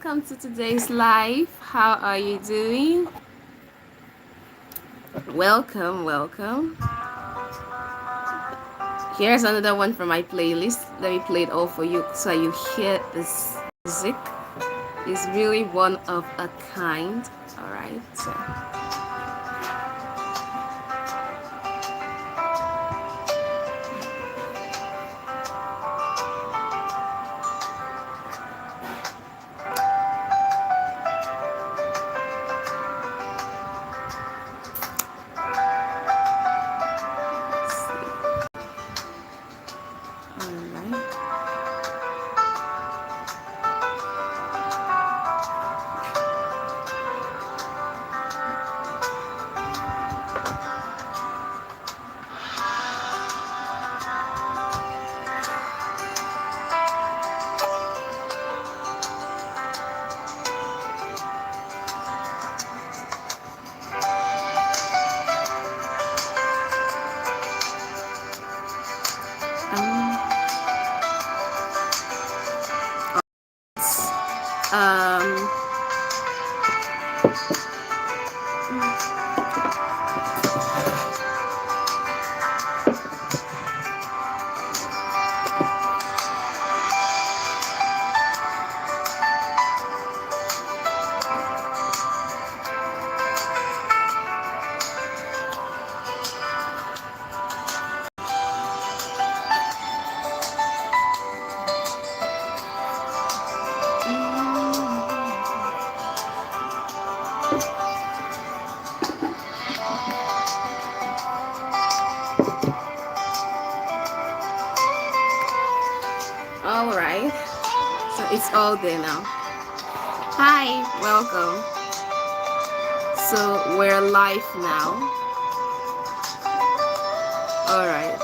Welcome to today's live. How are you doing? Welcome. Here's another one from my playlist. Let me play it all for you so you hear this music. It's really one of a kind. Alright, so let's see. Alright. Um, um Alright. So it's all there now. Hi, welcome. So we're live now. Alright.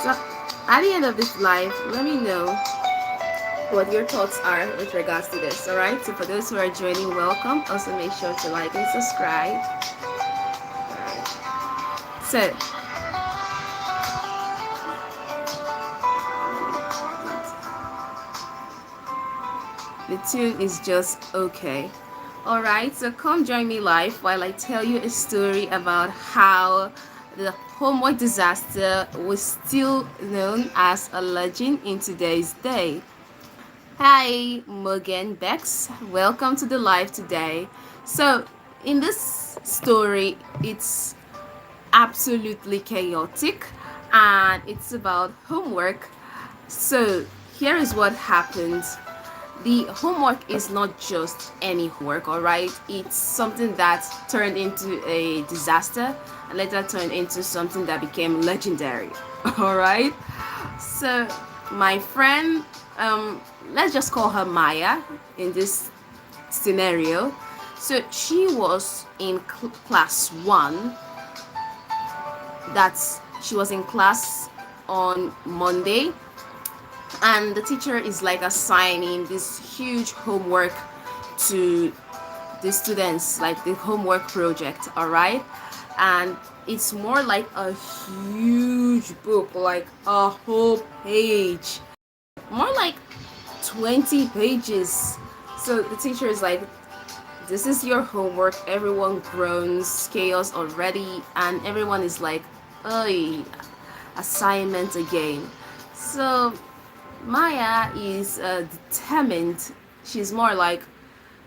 So at the end of this live, let me know what your thoughts are with regards to this. Alright. So for those who are joining, welcome. Also make sure to like and subscribe. Alright. So the tune is just okay. Alright, so come join me live while I tell you a story about how the homework disaster was still known as a legend in today's day. Hi, Morgan Bex. Welcome to the live today. So, in this story, it's absolutely chaotic and it's about homework. So, here is what happened. The homework is not just any homework, all right? It's something that turned into a disaster and later turned into something that became legendary, all right? So, my friend, let's just call her Maya in this scenario. So, she was in class one. She was in class on Monday, and the teacher is like assigning this huge homework to the students, like the homework project, all right? And it's more like a huge book, like a whole page, more like 20 pages. So the teacher is like, this is your homework. Everyone groans, chaos already, and everyone is like, oh, assignment again. So Maya is determined. She's more like,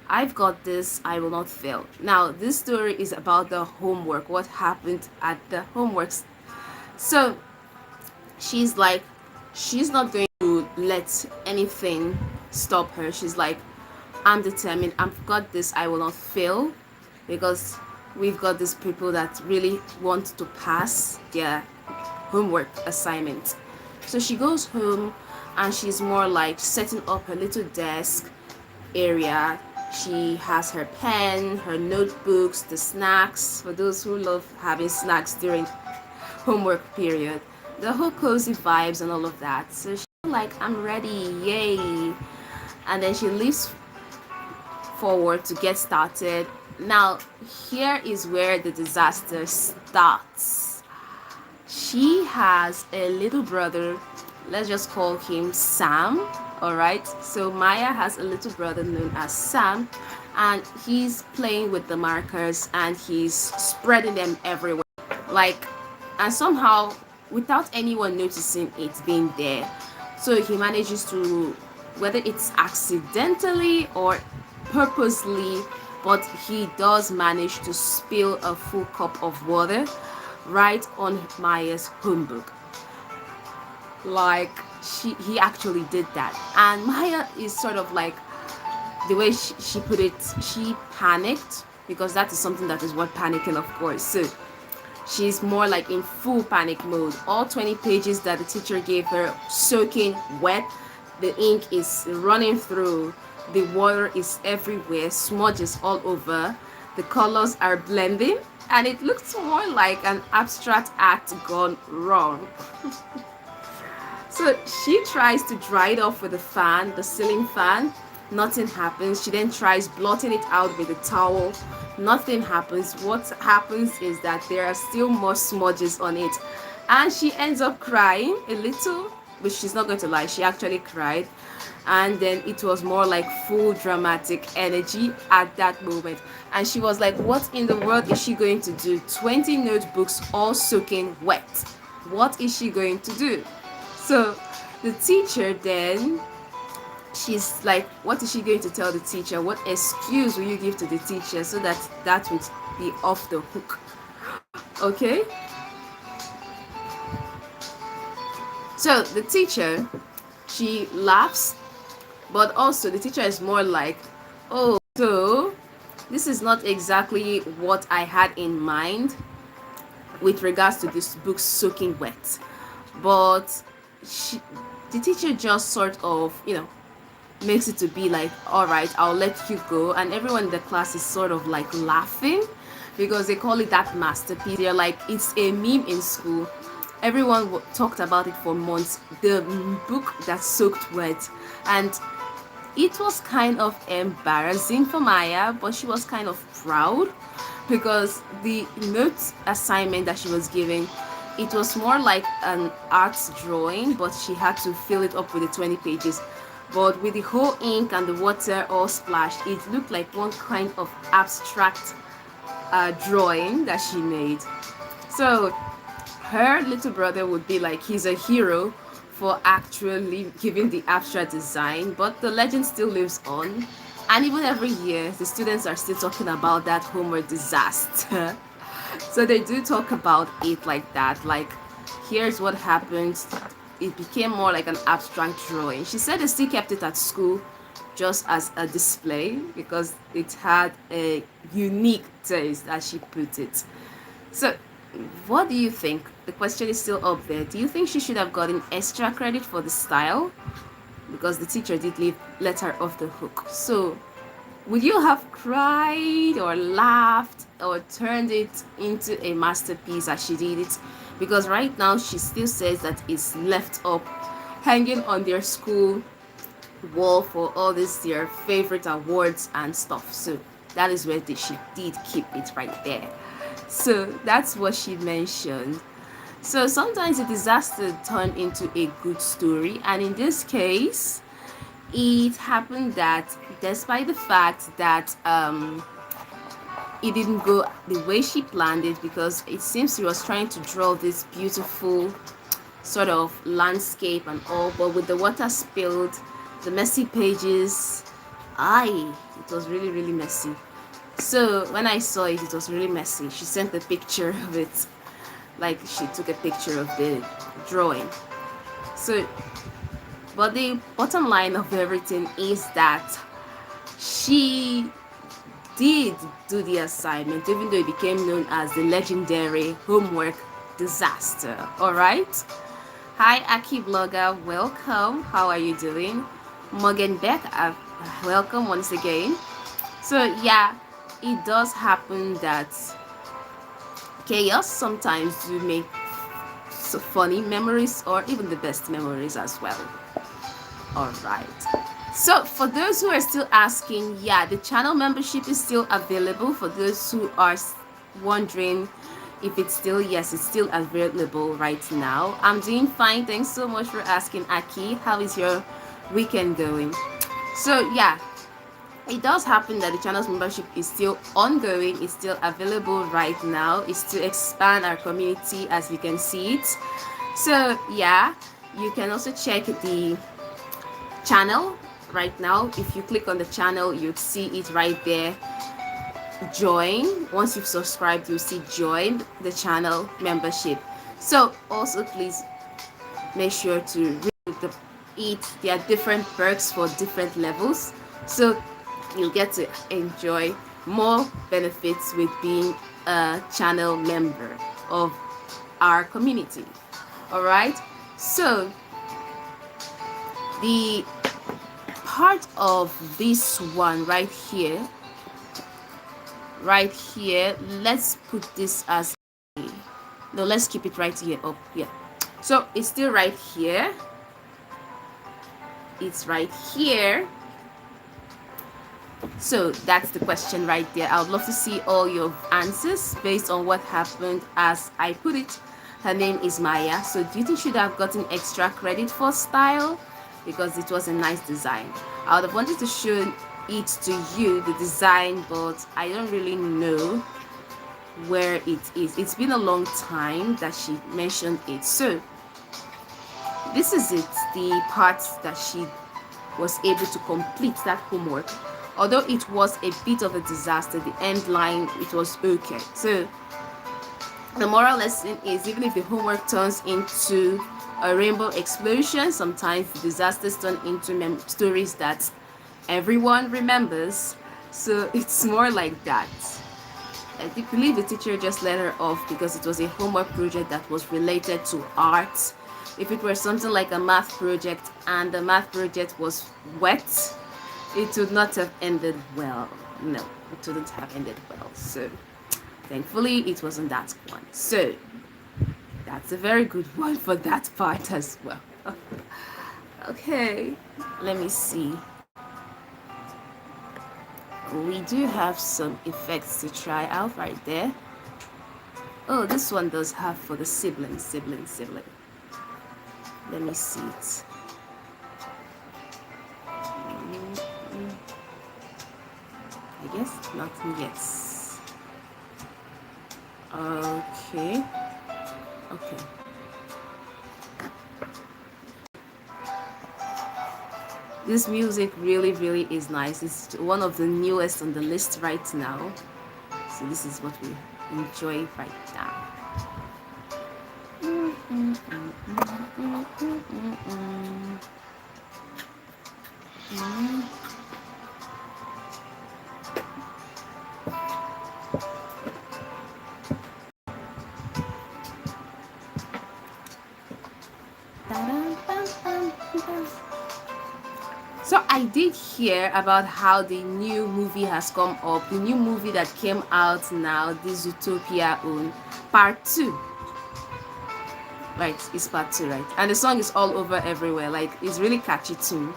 I've got this, I will not fail. Now, this story is about the homework, what happened at the homeworks. So, she's like, she's not going to let anything stop her. She's like, I'm determined, I've got this, I will not fail, because we've got these people that really want to pass their homework assignment. So she goes home and she's more like setting up her little desk area. She has her pen, her notebooks, the snacks for those who love having snacks during homework period, the whole cozy vibes and all of that. So she's like, I'm ready, yay. And then she leaves forward to get started. Now, here is where the disaster starts. She has a little brother, let's just call him Sam, All right. So Maya has a little brother known as Sam, and he's playing with the markers and he's spreading them everywhere. Like, and somehow, without anyone noticing it being there, so he manages to, whether it's accidentally or purposely, but he does manage to spill a full cup of water right on Maya's home book. Like, he actually did that, and Maya is sort of like, the way she put it, she panicked, because that is something that is what panicking, of course. So she's more like in full panic mode. All 20 pages that the teacher gave her soaking wet. The ink is running through. The water is everywhere. Smudges all over. The colors are blending. And it looks more like an abstract act gone wrong. So she tries to dry it off with the fan, the ceiling fan. Nothing happens. She then tries blotting it out with a towel. Nothing happens. What happens is that there are still more smudges on it. And she ends up crying a little, but she's not going to lie, she actually cried. And then it was more like full dramatic energy at that moment. And she was like, what in the world is she going to do? 20 notebooks all soaking wet. What is she going to do? So the teacher then, she's like, what is she going to tell the teacher? What excuse will you give to the teacher so that that would be off the hook? Okay. So the teacher, she laughs, but also the teacher is more like, oh, so this is not exactly what I had in mind with regards to this book soaking wet. But the teacher just sort of, makes it to be like, all right, I'll let you go. And everyone in the class is sort of like laughing because they call it that masterpiece. They're like, it's a meme in school. Everyone talked about it for months. The book that soaked wet. And it was kind of embarrassing for Maya, but she was kind of proud because the note assignment that she was given, it was more like an art drawing, but she had to fill it up with the 20 pages. But with the whole ink and the water all splashed, it looked like one kind of abstract drawing that she made. So her little brother would be like, he's a hero for actually giving the abstract design, but the legend still lives on. And even every year, the students are still talking about that homework disaster. So they do talk about it like that, like, here's what happened. It became more like an abstract drawing. She said they still kept it at school just as a display because it had a unique taste, as she put it. So what do you think? The question is still up there. Do you think she should have gotten extra credit for the style? Because the teacher did let her off the hook. So would you have cried or laughed or turned it into a masterpiece as she did it? Because right now she still says that it's left up hanging on their school wall for all these their favorite awards and stuff. So that is where she did keep it right there. So that's what she mentioned. So sometimes a disaster turned into a good story, and in this case it happened that despite the fact that it didn't go the way she planned it, because it seems she was trying to draw this beautiful sort of landscape and all, but with the water spilled, the messy pages, it was really, really messy. So when I saw it, it was really messy. She sent a picture of it, like she took a picture of the drawing. So, but the bottom line of everything is that she did do the assignment, even though it became known as the legendary homework disaster. All right. Hi, Aki Blogger. Welcome. How are you doing? Morgan Beck, welcome once again. So yeah, it does happen that chaos sometimes do make funny memories or even the best memories as well. All right. So for those who are still asking, yeah, the channel membership is still available. For those who are wondering if it's still, yes, it's still available right now. I'm doing fine. Thanks so much for asking, Aki. How is your weekend going. So yeah, it does happen that the channel's membership is still ongoing, it's still available right now, it's to expand our community as we can see it. So yeah, you can also check the channel right now. If you click on the channel, you'd see it right there, join. Once you've subscribed, you'll see join the channel membership. So also please make sure to read it. There are different perks for different levels, so you'll get to enjoy more benefits with being a channel member of our community. All right, so the part of this one right here, let's put this as no, let's keep it right here up here. So it's still right here, it's right here. So that's the question right there. I would love to see all your answers based on what happened. As I put it, her name is Maya. So do you think she should have gotten extra credit for style? Because it was a nice design. I would have wanted to show it to you, the design, but I don't really know where it is. It's been a long time that she mentioned it. So this is it, the part that she was able to complete that homework. Although it was a bit of a disaster, the end line, it was okay. So the moral lesson is, even if the homework turns into a rainbow explosion, sometimes the disasters turn into stories that everyone remembers. So it's more like that. I believe the teacher just let her off because it was a homework project that was related to art. If it were something like a math project and the math project was wet, it would not have ended well. No, it wouldn't have ended well. So thankfully it wasn't that one. So that's a very good one for that part as well. Okay, let me see. We do have some effects to try out right there. Oh, this one does have for the sibling. Let me see it. I guess nothing yet. Okay. This music really is nice. It's one of the newest on the list right now. So this is what we enjoy right now. So I did hear about how the new movie has come up. The new movie that came out now, this Utopia own part 2. Right, it's part 2, right? And the song is all over everywhere. Like, it's really catchy tune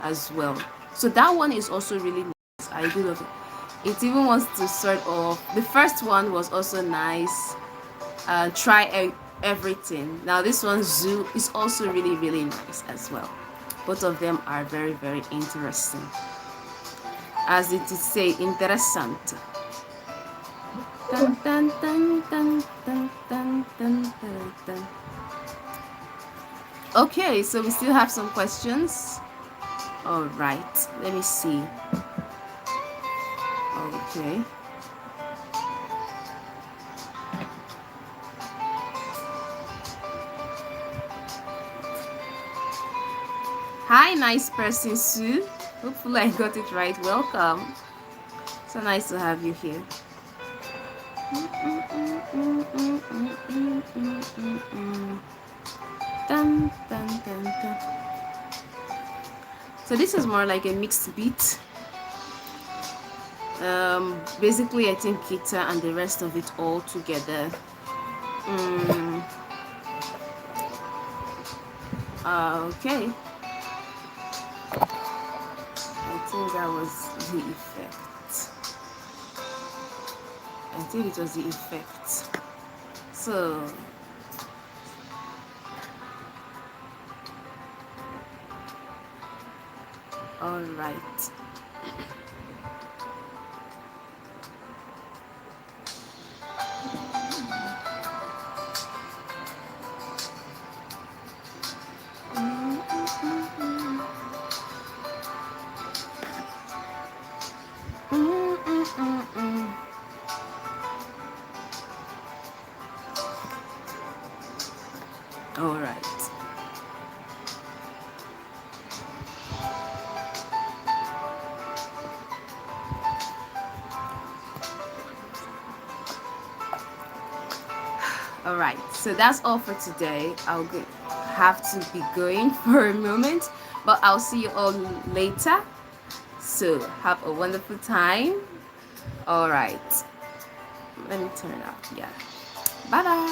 as well. So that one is also really nice. I do love it. It even wants to sort of, the first one was also nice. Try everything. Now this one, Zoo, is also really nice as well. Both of them are very interesting. As it is say, interessante. Dun, dun, dun, dun, dun, dun, dun, dun, dun. Okay, so we still have some questions. All right, let me see. Okay. Hi, nice person, Sue. Hopefully I got it right. Welcome. So nice to have you here. Dun, dun, dun, dun. So this is more like a mixed beat. Basically I think guitar and the rest of it all together. Okay. I think that was the effect. I think it was the effect. So All right. All right. All right. So that's all for today. Have to be going for a moment, but I'll see you all later. So have a wonderful time. All right. Let me turn it up. Yeah. Bye bye.